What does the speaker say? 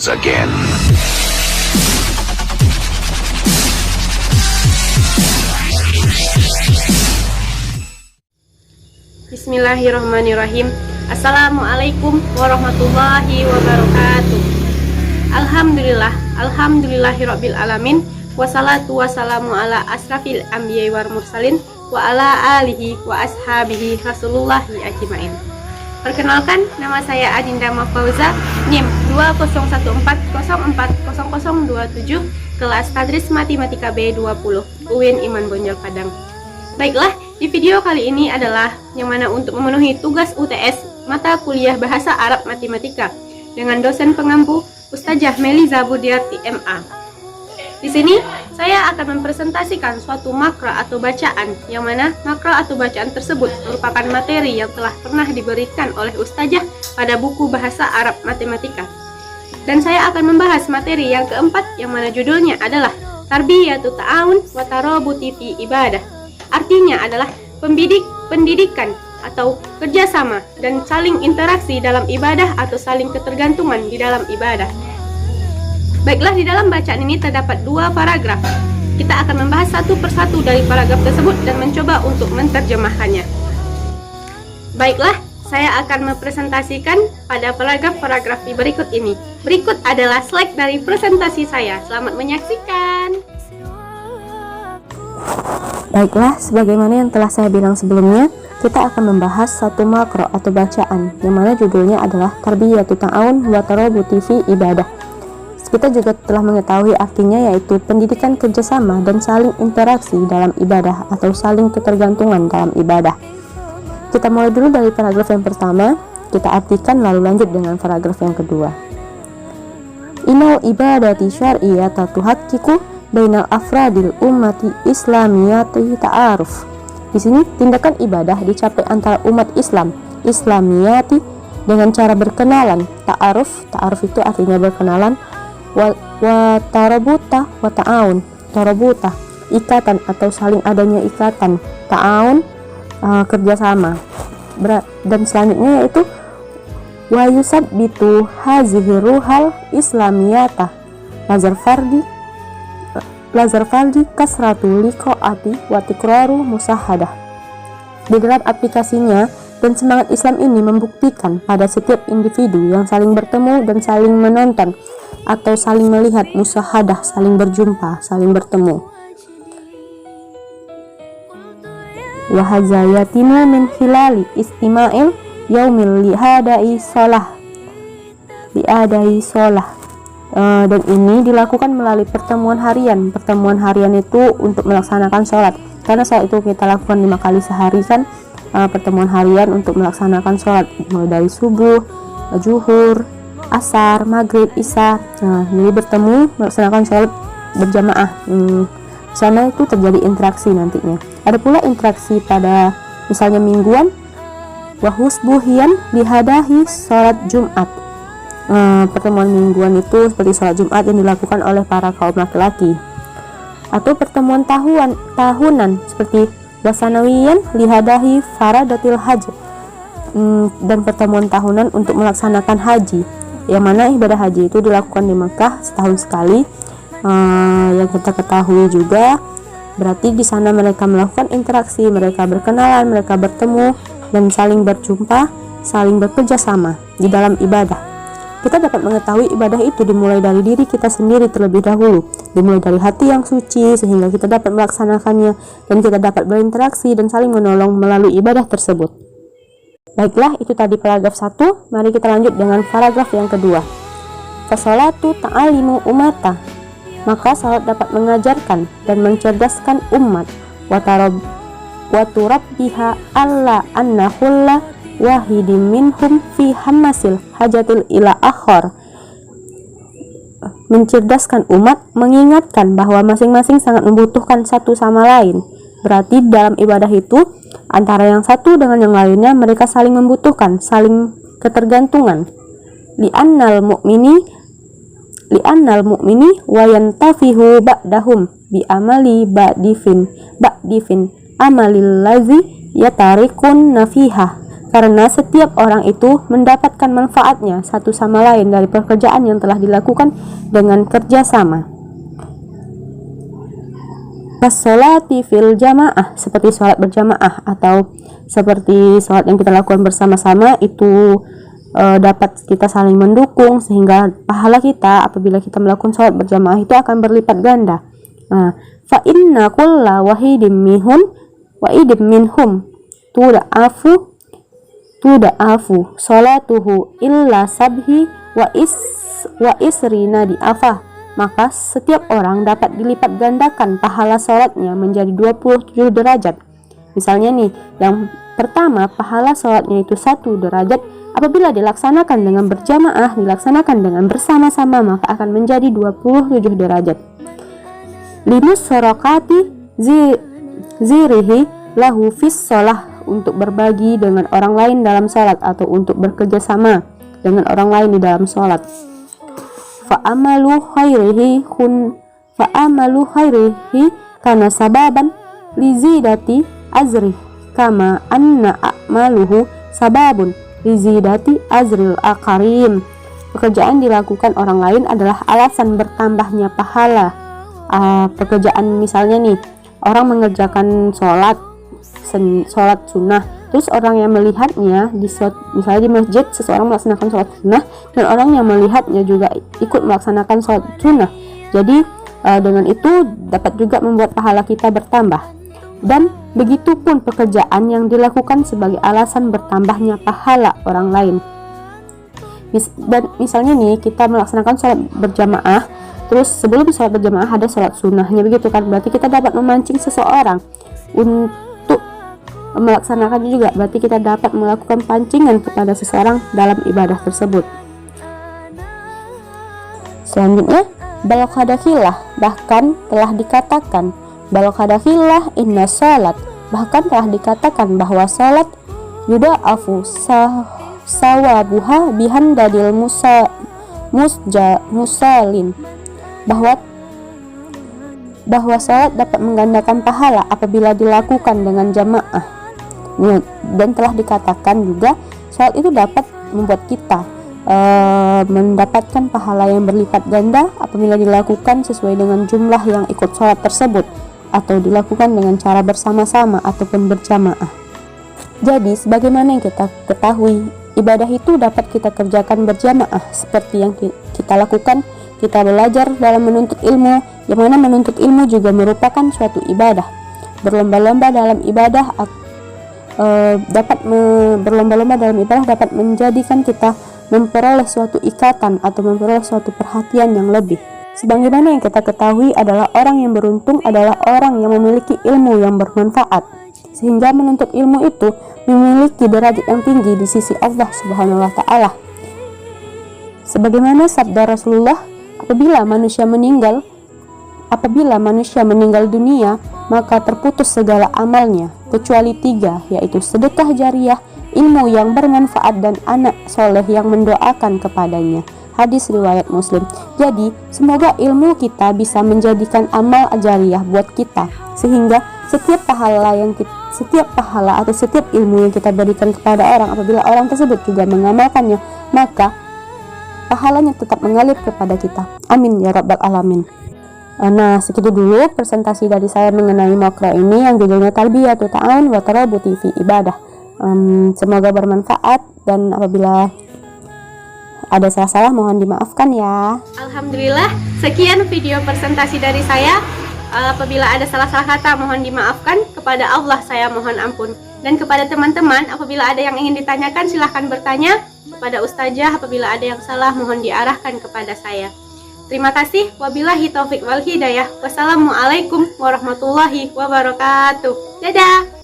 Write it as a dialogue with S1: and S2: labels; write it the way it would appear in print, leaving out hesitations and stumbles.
S1: again.
S2: Bismillahirrahmanirrahim. Assalamualaikum warahmatullahi wabarakatuh. Alhamdulillahirabbil alamin. Wassalatu wassalamu ala asrafil anbiya'i wal mursalin wa ala alihi wa ashabihi rasulullahi ajmain. Perkenalkan, nama saya Adinda Mafauza, NIM 20140400027, kelas Tadris Matematika B20, UIN Iman Bonjol Padang. Baiklah, di video kali ini adalah yang mana untuk memenuhi tugas UTS mata kuliah Bahasa Arab Matematika dengan dosen pengampu Ustazah Meliza Budiarti MA. Di sini saya akan mempresentasikan suatu makra atau bacaan, yang mana makra atau bacaan tersebut merupakan materi yang telah pernah diberikan oleh Ustazah pada buku Bahasa Arab Matematika. Dan saya akan membahas materi yang keempat, yang mana judulnya adalah Tarbiyatu Ta'awun wa Tarabuti fi Ibadah. Artinya adalah pendidikan atau kerjasama dan saling interaksi dalam ibadah atau saling ketergantungan di dalam ibadah. Baiklah, di dalam bacaan ini terdapat dua paragraf. Kita akan membahas satu persatu dari paragraf tersebut dan mencoba untuk menerjemahkannya. Baiklah, saya akan mempresentasikan pada paragraf-paragraf di berikut ini. Berikut adalah slide dari presentasi saya. Selamat menyaksikan.
S3: Baiklah, sebagaimana yang telah saya bilang sebelumnya, kita akan membahas satu makro atau bacaan, yang mana judulnya adalah Tarbiyatu Ta'awun wa Tarabuti fi Ibadah. Kita juga telah mengetahui artinya, yaitu pendidikan kerjasama dan saling interaksi dalam ibadah atau saling ketergantungan dalam ibadah. Kita mulai dulu dari paragraf yang pertama, kita artikan lalu lanjut dengan paragraf yang kedua. Inal ibadati syar'iyyata tuhaqqiqu bainal afradil ummati islamiyati ta'aruf. Di sini tindakan ibadah dicapai antara umat Islamiyati dengan cara berkenalan. Ta'aruf itu artinya berkenalan. Wa tarabuta wa ta'awun. Tarabuta ikatan atau saling adanya ikatan. Ta'awun kerjasama. Dan selanjutnya yaitu wa yusabbitu hazihi ruhal islamiyata lazar fardi kasratu liqaati wa tikraru musahadah. Di dalam aplikasinya, dan semangat Islam ini membuktikan pada setiap individu yang saling bertemu dan saling menonton atau saling melihat, musahadah, saling berjumpa, saling bertemu. Wa hazayatinu min hilali istima'il yaumil liadai sholah. Dan ini dilakukan melalui pertemuan harian. Pertemuan harian itu untuk melaksanakan sholat, karena saat itu kita lakukan 5 kali sehari kan, pertemuan harian untuk melaksanakan sholat, mulai dari subuh, zuhur, asar, maghrib, isya. Jadi bertemu melaksanakan sholat berjamaah. Sana itu terjadi interaksi nantinya. Ada pula interaksi pada misalnya mingguan, wahusbuhian dihadahi sholat Jumat. Pertemuan mingguan itu seperti sholat Jumat yang dilakukan oleh para kaum laki-laki. Atau pertemuan tahunan seperti wasanawiyan lihadahi faradatil haji. Dan pertemuan tahunan untuk melaksanakan haji, yang mana ibadah haji itu dilakukan di Mekah setahun sekali. Yang kita ketahui juga, berarti di sana mereka melakukan interaksi, mereka berkenalan, mereka bertemu dan saling berjumpa, saling bekerja sama di dalam ibadah. Kita dapat mengetahui ibadah itu dimulai dari diri kita sendiri terlebih dahulu, dimulai dari hati yang suci sehingga kita dapat melaksanakannya dan kita dapat berinteraksi dan saling menolong melalui ibadah tersebut. Baiklah, itu tadi paragraf 1. Mari kita lanjut dengan paragraf yang kedua. Fasolatu ta'alimu umata. Maka salat dapat mengajarkan dan mencerdaskan umat. Waturabbiha alla annahulla wahidim minhum fi hamasil hajatil ila akhar. Mencerdaskan umat, mengingatkan bahwa masing-masing sangat membutuhkan satu sama lain. Berarti dalam ibadah itu, antara yang satu dengan yang lainnya mereka saling membutuhkan, saling ketergantungan. Li'annal mu'mini wa yantafihu ba'dahum bi amali ba'difin amalil lazi yatarikun nafihah. karena setiap orang itu mendapatkan manfaatnya satu sama lain dari pekerjaan yang telah dilakukan dengan kerjasama. As-sholati fil jamaah, seperti sholat berjamaah atau seperti sholat yang kita lakukan bersama-sama itu dapat kita saling mendukung, sehingga pahala kita apabila kita melakukan sholat berjamaah itu akan berlipat ganda. Fa inna kulla wahidin minhum tuda'afu sholatuhu illa sabhi wa isrina di'afah. Maka setiap orang dapat dilipat gandakan pahala sholatnya menjadi 27 derajat. Misalnya nih, yang pertama pahala sholatnya itu 1 derajat, apabila dilaksanakan dengan berjamaah, dilaksanakan dengan bersama-sama, maka akan menjadi 27 derajat. Limus sorokati zirihi lahu fis sholah, untuk berbagi dengan orang lain dalam sholat atau untuk bekerja sama dengan orang lain di dalam sholat. Fa'amalu khairihi kana sababan lizidati azri kama anna a'maluhu sababun lizidati azril akarim. Pekerjaan dilakukan orang lain adalah alasan bertambahnya pahala. Pekerjaan misalnya nih, orang mengerjakan sholat sunnah, terus orang yang melihatnya misalnya di masjid seseorang melaksanakan sholat sunnah dan orang yang melihatnya juga ikut melaksanakan sholat sunnah, jadi dengan itu dapat juga membuat pahala kita bertambah. Dan begitupun pekerjaan yang dilakukan sebagai alasan bertambahnya pahala orang lain. Dan misalnya nih, kita melaksanakan sholat berjamaah, terus sebelum sholat berjamaah ada sholat sunnahnya, begitu kan, berarti kita dapat memancing seseorang untuk melaksanakannya juga, berarti kita dapat melakukan pancingan kepada seseorang dalam ibadah tersebut. Selanjutnya, balokadakillah, bahkan telah dikatakan, balokadakillah inna sholat, bahkan telah dikatakan bahwa sholat yuda'afu sawabuha bihandadil musalin, bahwa sholat dapat menggandakan pahala apabila dilakukan dengan jamaah. Dan telah dikatakan juga sholat itu dapat membuat kita mendapatkan pahala yang berlipat ganda apabila dilakukan sesuai dengan jumlah yang ikut sholat tersebut atau dilakukan dengan cara bersama-sama ataupun berjamaah. Jadi sebagaimana yang kita ketahui, ibadah itu dapat kita kerjakan berjamaah seperti yang kita lakukan. Kita belajar dalam menuntut ilmu, yang mana menuntut ilmu juga merupakan suatu ibadah. Berlomba-lomba dalam ibadah dapat menjadikan kita memperoleh suatu ikatan atau memperoleh suatu perhatian yang lebih. Sebagaimana yang kita ketahui adalah orang yang beruntung adalah orang yang memiliki ilmu yang bermanfaat, sehingga menuntut ilmu itu memiliki derajat yang tinggi di sisi Allah Subhanahu wa Ta'ala. Sebagaimana sabda Rasulullah, apabila manusia meninggal dunia, maka terputus segala amalnya kecuali 3, yaitu sedekah jariah, ilmu yang bermanfaat, dan anak soleh yang mendoakan kepadanya. Hadis riwayat Muslim. Jadi semoga ilmu kita bisa menjadikan amal jariah buat kita, sehingga setiap pahala atau setiap ilmu yang kita berikan kepada orang, apabila orang tersebut juga mengamalkannya, maka pahalanya tetap mengalir kepada kita. Amin ya rabbal alamin. Nah, segitu dulu presentasi dari saya mengenai makro ini yang judulnya Tarbiyatu Ta'awun wa Tarabuti fi Ibadah. Semoga bermanfaat, dan apabila ada salah-salah mohon dimaafkan ya.
S2: Alhamdulillah, sekian video presentasi dari saya. Apabila ada salah-salah kata mohon dimaafkan, kepada Allah saya mohon ampun. Dan kepada teman-teman, apabila ada yang ingin ditanyakan silahkan bertanya kepada ustazah. Apabila ada yang salah mohon diarahkan kepada saya. Terima kasih. Wabillahi taufik wal hidayah. Wassalamualaikum warahmatullahi wabarakatuh. Dadah.